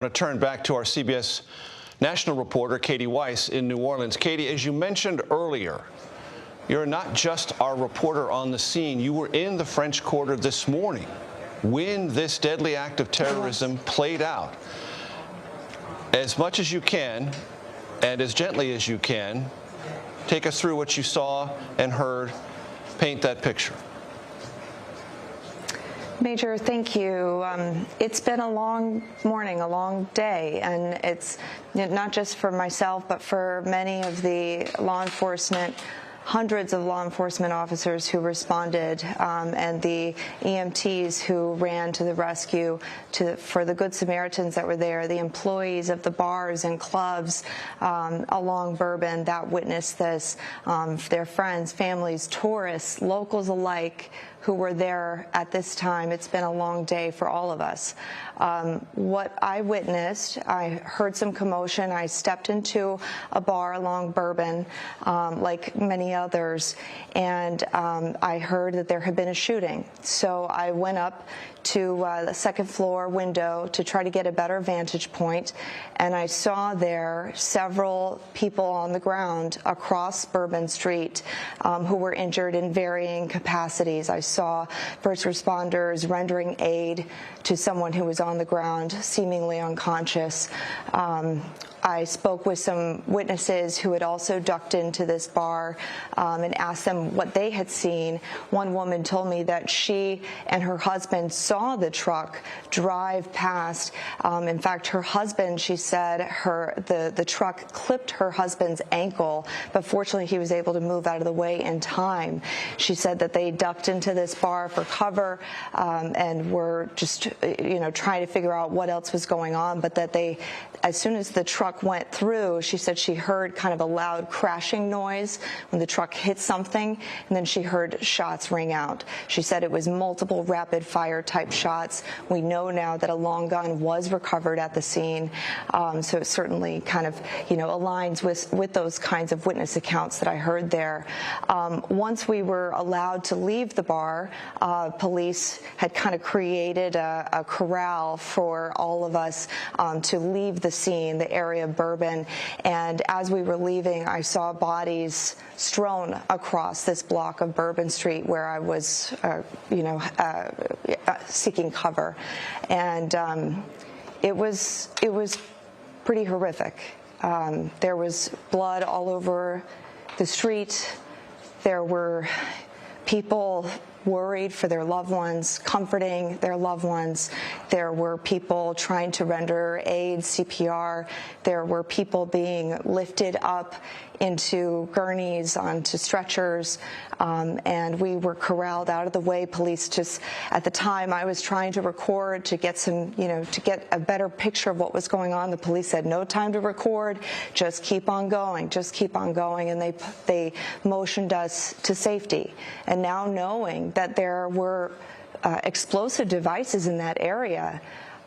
I'm going to turn back to our CBS national reporter, Kati Weis in New Orleans. Kati, as you mentioned earlier, you're not just our reporter on the scene. You were in the French Quarter this morning when this deadly act of terrorism played out. As much as you can, and as gently as you can, take us through what you saw and heard. Paint that picture. Major, thank you. It's been a long morning, a long day, and it's not just for myself, but for many of the law enforcement, hundreds of law enforcement officers who responded, and the EMTs who ran to the rescue, for the Good Samaritans that were there, the employees of the bars and clubs along Bourbon that witnessed this, their friends, families, tourists, locals alike who were there at this time. It's been a long day for all of us. What I witnessed, I heard some commotion. I stepped into a bar along Bourbon, like many others, and I heard that there had been a shooting. So I went up to the second floor window to try to get a better vantage point, and I saw there several people on the ground across Bourbon Street who were injured in varying capacities. I saw first responders rendering aid to someone who was on the ground, seemingly unconscious. I spoke with some witnesses who had also ducked into this bar and asked them what they had seen. One woman told me that she and her husband saw the truck drive past. In fact, her husband, she said, the truck clipped her husband's ankle, but fortunately he was able to move out of the way in time. She said that they ducked into this bar for cover and were just, trying to figure out what else was going on, but that they, as soon as the truck went through, she said she heard kind of a loud crashing noise when the truck hit something, and then she heard shots ring out. She said it was multiple rapid fire type shots. We know now that a long gun was recovered at the scene, so it certainly kind of, aligns with those kinds of witness accounts that I heard there. Once we were allowed to leave the bar, police had kind of created a corral for all of us to leave the scene, the area of Bourbon, and as we were leaving, I saw bodies strewn across this block of Bourbon Street where I was, seeking cover, and it was pretty horrific. There was blood all over the street. There were people worried for their loved ones, comforting their loved ones. There were people trying to render aid, CPR. There were people being lifted up into gurneys, onto stretchers, and we were corralled out of the way. Police just, at the time, I was trying to record to get some, to get a better picture of what was going on. The police said, no time to record, just keep on going, and they motioned us to safety. And now knowing that there were explosive devices in that area,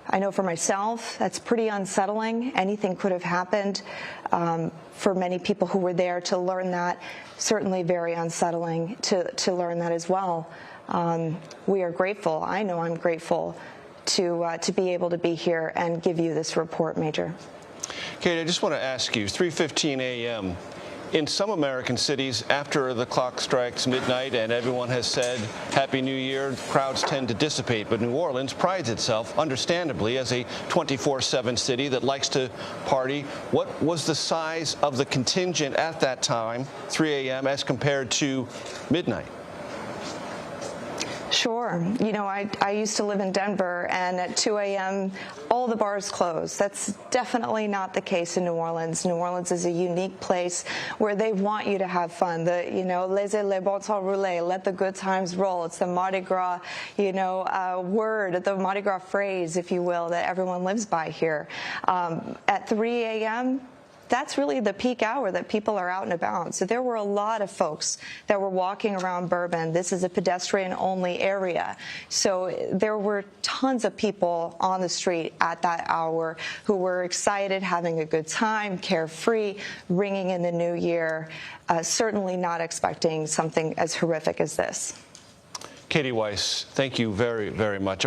I know for myself, that's pretty unsettling. Anything could have happened. For many people who were there to learn that, certainly very unsettling to learn that as well. We are grateful. I know I'm grateful to be able to be here and give you this report, Major. Kati, I just want to ask you, 3:15 a.m., in some American cities, after the clock strikes midnight and everyone has said Happy New Year, crowds tend to dissipate. But New Orleans prides itself, understandably, as a 24/7 city that likes to party. What was the size of the contingent at that time, 3 a.m., as compared to midnight? Sure. I used to live in Denver, and at 2 a.m., all the bars closed. That's definitely not the case in New Orleans. New Orleans is a unique place where they want you to have fun. Laissez les bon temps rouler, let the good times roll. It's the Mardi Gras, word, the Mardi Gras phrase, if you will, that everyone lives by here. At 3 a.m., that's really the peak hour that people are out and about. So there were a lot of folks that were walking around Bourbon. This is a pedestrian-only area. So there were tons of people on the street at that hour who were excited, having a good time, carefree, ringing in the new year, certainly not expecting something as horrific as this. Kati Weis, thank you very, very much.